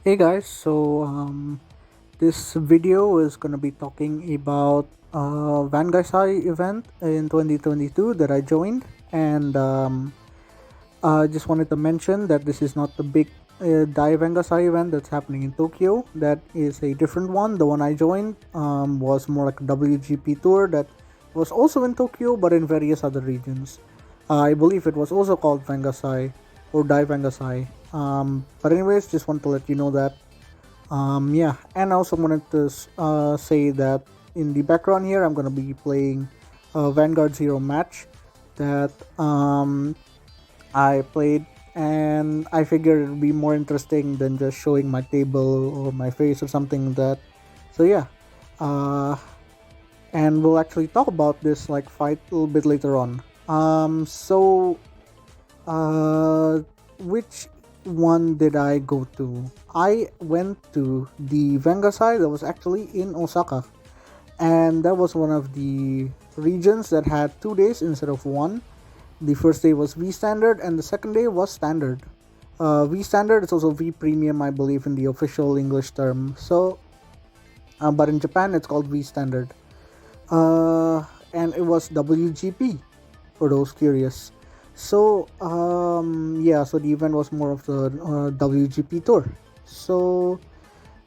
Hey guys, this video is gonna be talking about vangasai event in 2022 that I joined, and I just wanted to mention that this is not the big Dai Vangasai event that's happening in Tokyo. That is a different one. The one I joined was more like a WGP tour that was also in Tokyo, but in various other regions. I believe it was also called Vangasai or Dai Vangasai. But anyways, just want to let you know that yeah, and I also wanted to say that in the background here, I'm gonna be playing a Vanguard Zero match that I played, and I figured it'd be more interesting than just showing my table or my face or something like that. So yeah, uh, and we'll actually talk about this like fight a little bit later on. Uh, which one did I go to? I went to the Vangasai that was actually in Osaka, and that was one of the regions that had 2 days instead of one. The first day was V standard, and the second day was standard. V standard is also V premium, I believe, in the official English term. But in Japan, it's called V standard. And it was WGP for those curious. Yeah, so the event was more of the WGP tour. So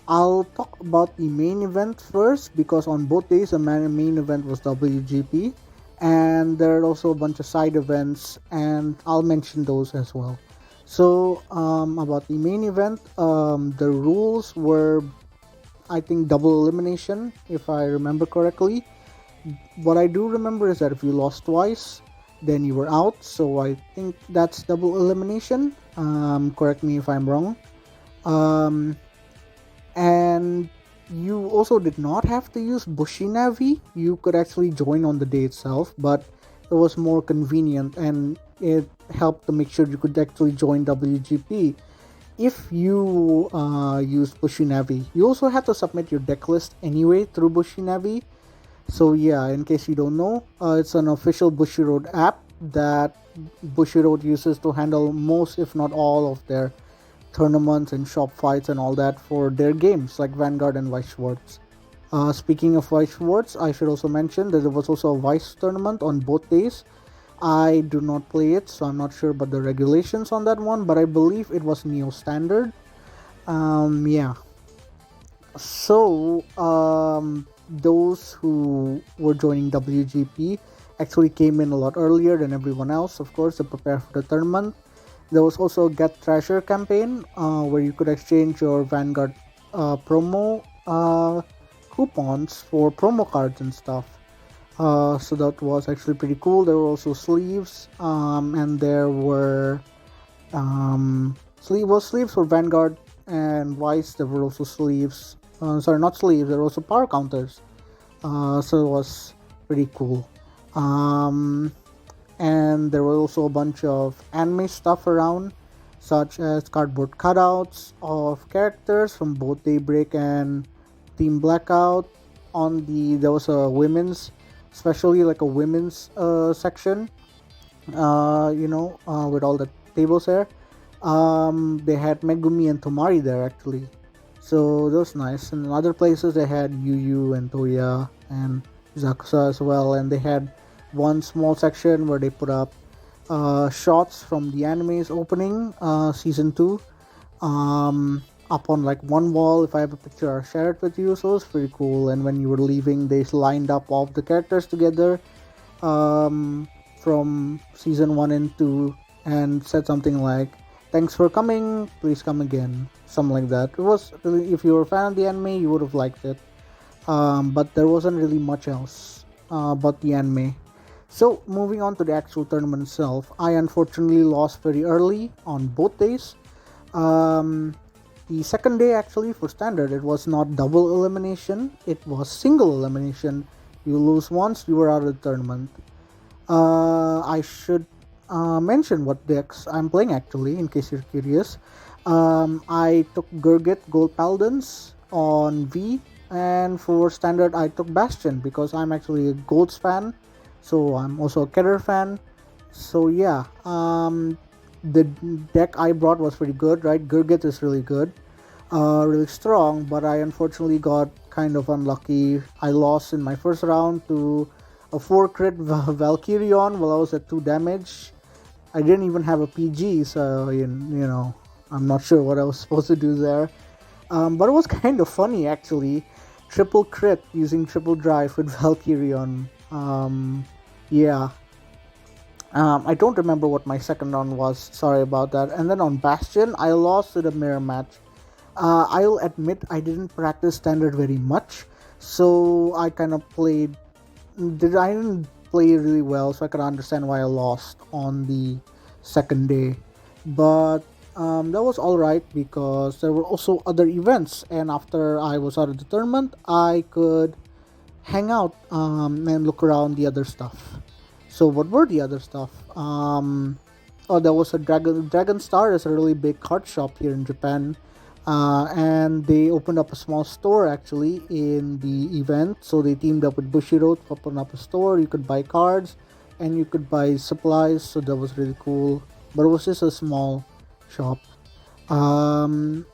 I'll talk about the main event first because on both days the main event was WGP, and there are also a bunch of side events, and I'll mention those as well. About the main event, the rules were, I think, double elimination, if I remember correctly. What I do remember is that if you lost twice, then you were out. So I think that's double elimination. Correct me if I'm wrong. Um, and you also did not have to use Bushi Navi. You could actually join on the day itself, but it was more convenient and it helped to make sure you could actually join WGP if you used Bushi Navi. You also had to submit your deck list anyway through Bushi Navi. So yeah, in case you don't know, it's an official Bushiroad app that Bushiroad uses to handle most, if not all, of their tournaments and shop fights and all that for their games like Vanguard and Vice Swords. Speaking of Vice Swords, I should also mention that there was also a Vice tournament on both days. I do not play it, so I'm not sure about the regulations on that one, but I believe it was Neo Standard. Yeah. Those who were joining WGP actually came in a lot earlier than everyone else, of course, to prepare for the tournament. There was also a Get Treasure campaign where you could exchange your Vanguard promo coupons for promo cards and stuff. So that was actually pretty cool. There were also sleeves, and there were sleeves for Vanguard and Vice. There were also sleeves. Sorry, not sleeves. There were also power counters. So it was pretty cool. Um, and there was also a bunch of anime stuff around, such as cardboard cutouts of characters from both Daybreak and Team Blackout. There was a women's, especially like a women's section. With all the tables there. They had Megumi and Tomari there actually, so that was nice. And in other places they had Yu Yu and Toya and Zakusa as well, and they had one small section where they put up shots from the anime's opening season 2 up on like one wall. If I have a picture, I'll share it with you. So it was pretty cool. And when you were leaving, they lined up all of the characters together from season 1 and 2 and said something like, "Thanks for coming, please come again," something like that. It was really, if you were a fan of the anime, you would have liked it. But there wasn't really much else about the anime. So moving on to the actual tournament itself, I unfortunately lost very early on both days. Um, the second day actually for standard, it was not double elimination; it was single elimination. You lose once, you are out of the tournament. I should mention what decks I'm playing actually, in case you're curious. I took Gurgit Gold Paladins on V, and for standard I took Bastion because I'm actually a Golds fan, so I'm also a Keter fan. So yeah, the deck I brought was pretty good, right? Gurgit is really good. really strong, but I unfortunately got kind of unlucky. I lost in my first round to a 4 crit Valkyrion while I was at 2 damage. I didn't even have a PG, so I'm not sure what I was supposed to do there. But it was kind of funny actually. Triple crit using triple drive with Valkyrion. Yeah. I don't remember what my second round was. Sorry about that. And then on Bastion, I lost to the mirror match. I'll admit I didn't practice standard very much, so I kind of played. I didn't play really well, so I could understand why I lost on the second day. But that was all right because there were also other events, and after I was out of the tournament, I could hang out and look around the other stuff. So what were the other stuff? There was a Dragon Star is a really big card shop here in Japan, and they opened up a small store actually in the event. So they teamed up with Bushiroad to open up a store. You could buy cards, and you could buy supplies. So that was really cool. But it was just a small shop. And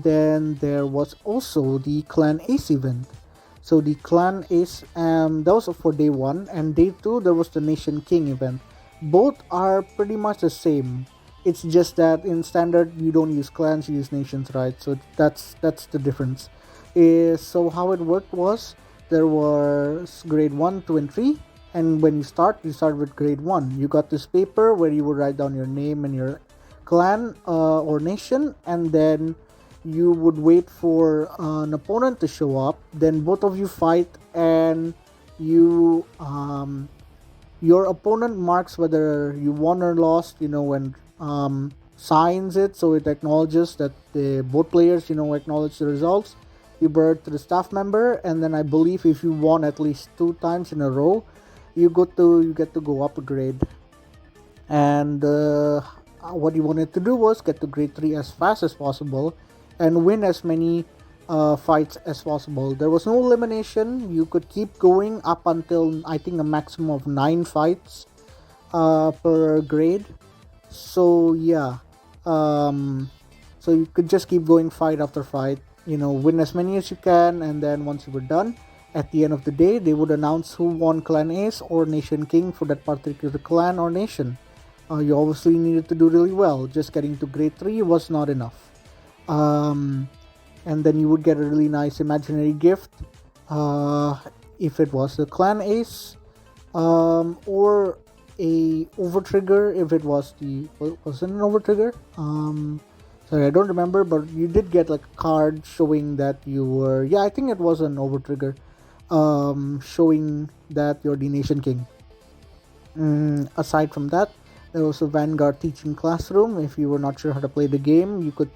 then there was also the Clan Ace event. So the Clan Ace, that was for day 1, and day 2 there was the Nation King event. Both are pretty much the same. It's just that in standard you don't use clans, you use nations, right? So that's the difference. So how it worked was there was grade 1, 2, and 3, and when you start with grade 1. You got this paper where you would write down your name and your clan or nation, and then you would wait for an opponent to show up. Then both of you fight, and you your opponent marks whether you won or lost. When signs it, so it acknowledges that the both players acknowledge the results. You bring it to the staff member, and then I believe if you won at least 2 times in a row, you get to go up a grade. And what you wanted to do was get to grade 3 as fast as possible and win as many fights as possible. There was no elimination. You could keep going up until I think a maximum of 9 fights per grade. So yeah, so you could just keep going fight after fight. Win as many as you can, and then once you were done, at the end of the day, they would announce who won Clan Ace or Nation King for that particular clan or nation. You obviously needed to do really well. Just getting to grade 3 was not enough. And then you would get a really nice imaginary gift if it was the Clan Ace, or a overtrigger if it was was it an overtrigger? Sorry, I don't remember, but you did get like a card showing that you were, yeah, I think it was an overtrigger, showing that you're the Nation King. Aside from that, there was a Vanguard teaching classroom. If you were not sure how to play the game, you could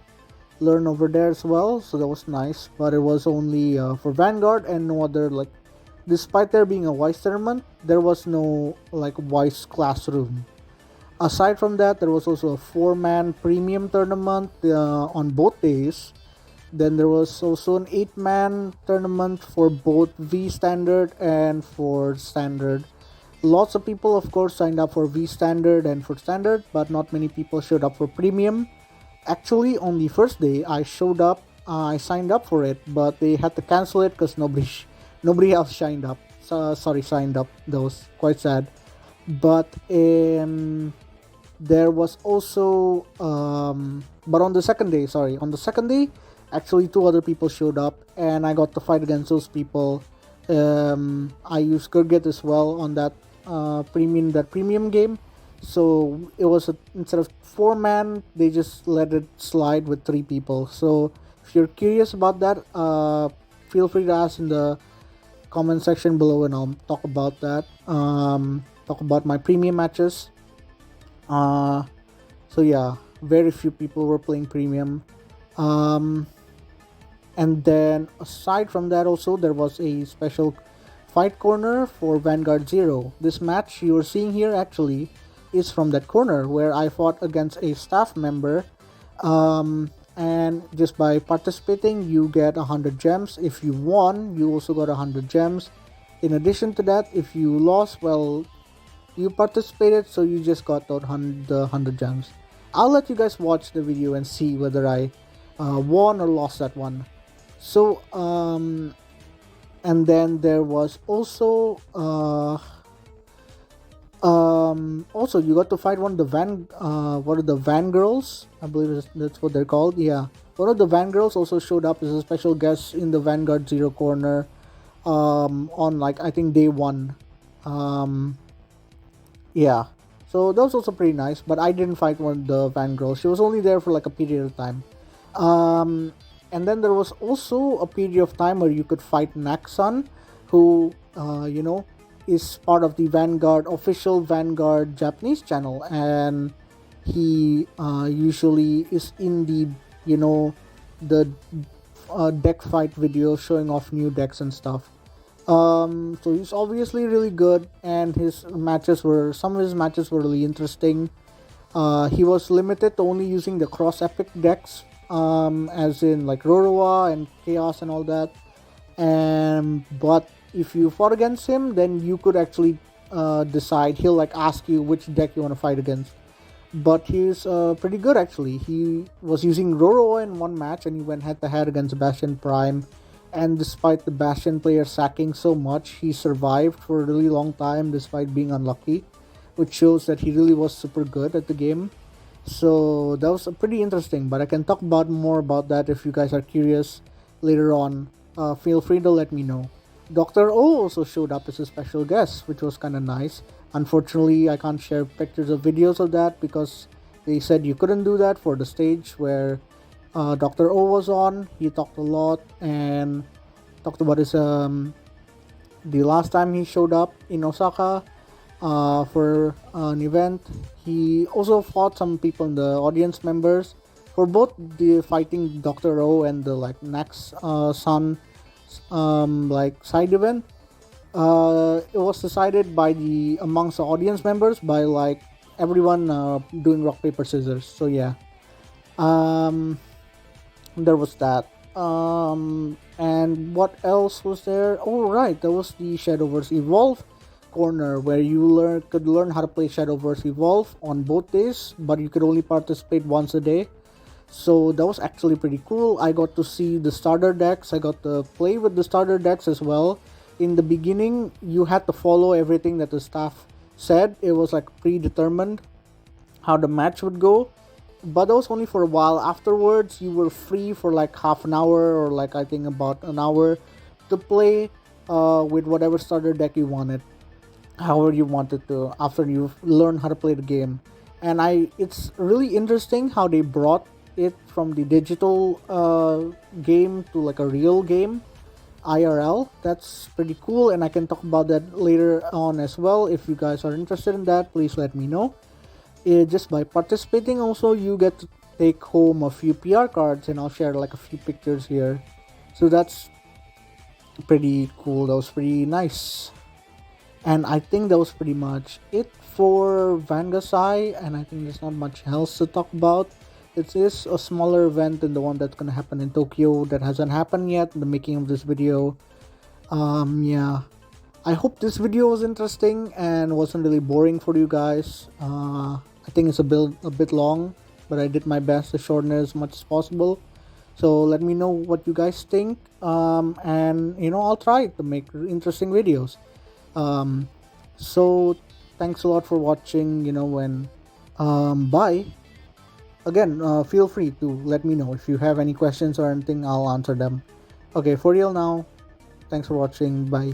learn over there as well, so that was nice. But it was only for Vanguard and no other, like, despite there being a Wise tournament, there was no like Wise classroom. Aside from that, there was also a 4-man premium tournament on both days. Then there was also an 8-man tournament for both V standard and for standard. Lots of people, of course, signed up for V standard and for standard, but not many people showed up for premium. Actually, on the first day, I signed up for it, but they had to cancel it because nobody else signed up. Signed up. That was quite sad. But there was also, but on the second day, actually 2 other people showed up, and I got to fight against those people. I used Gurgit as well on that premium game. So it was instead of 4-man, they just let it slide with 3 people. So if you're curious about that, feel free to ask in the comment section below, and I'll talk about that. Talk about my premium matches. So yeah, very few people were playing premium. And then aside from that, also there was a special fight corner for Vanguard 0. This match you're seeing here actually is from that corner where I fought against a staff member. And just by participating, you get 100 gems. If you won, you also got 100 gems. In addition to that, if you lost, well, you participated, so you just got the 100 gems. I'll let you guys watch the video and see whether I won or lost that one. So and then there was also also you got to fight one of the what are the Van girls, I believe that's what they're called. Yeah, one of the Van girls also showed up as a special guest in the Vanguard Zero Corner on like I think day one. um yeah, so that was also pretty nice, but I didn't fight one of the Van girls. She was only there for like a period of time. um and then there was also a period of time where you could fight Naxon, who is part of the Vanguard official Vanguard Japanese channel, and he usually is in the the deck fight video showing off new decks and stuff. So he's obviously really good, and some of his matches were really interesting. He was limited to only using the cross epic decks, as in like Roroa and Chaos and all that. And but if you fought against him, then you could actually decide. He'll like ask you which deck you want to fight against. But he's pretty good actually. He was using Roroa in one match, and he went head to head against Bastion Prime. And despite the Bastion player sacking so much, he survived for a really long time despite being unlucky, which shows that he really was super good at the game. So that was pretty interesting, but I can talk about more about that if you guys are curious later on. Feel free to let me know. Dr. O also showed up as a special guest, which was kind of nice. Unfortunately, I can't share pictures or videos of that because they said you couldn't do that for the stage where Dr. O was on. He talked a lot and talked about his the last time he showed up in Osaka for an event. He also fought some people in the audience members for both the fighting Dr. O and the like Nax Sun like side event. It was decided by the amongst the audience members by like everyone doing rock paper scissors. So yeah, um, there was that. And what else was there? Oh right, there was the Shadowverse Evolve corner where you could learn how to play Shadowverse Evolve on both days, but you could only participate once a day. So that was actually pretty cool. I got to see the starter decks. I got to play with the starter decks as well. In the beginning, you had to follow everything that the staff said. It was like predetermined how the match would go. But that was only for a while. Afterwards, you were free for like half an hour or like I think about an hour to play with whatever starter deck you wanted, however you wanted to, after you learn how to play the game. And it's really interesting how they brought it from the digital game to like a real game, IRL. That's pretty cool, and I can talk about that later on as well. If you guys are interested in that, please let me know. Just by participating also, you get to take home a few PR cards, and I'll share like a few pictures here. So that's pretty cool. That was pretty nice. And I think that was pretty much it for Vangasai, and I think there's not much else to talk about. It is a smaller event than the one that's gonna happen in Tokyo that hasn't happened yet in the making of this video. Yeah. I hope this video was interesting and wasn't really boring for you guys. I think it's a bit long, but I did my best to shorten it as much as possible. So let me know what you guys think, and I'll try to make interesting videos. So thanks a lot for watching. Bye. Again, feel free to let me know if you have any questions or anything. I'll answer them. Okay, for real now. Thanks for watching. Bye.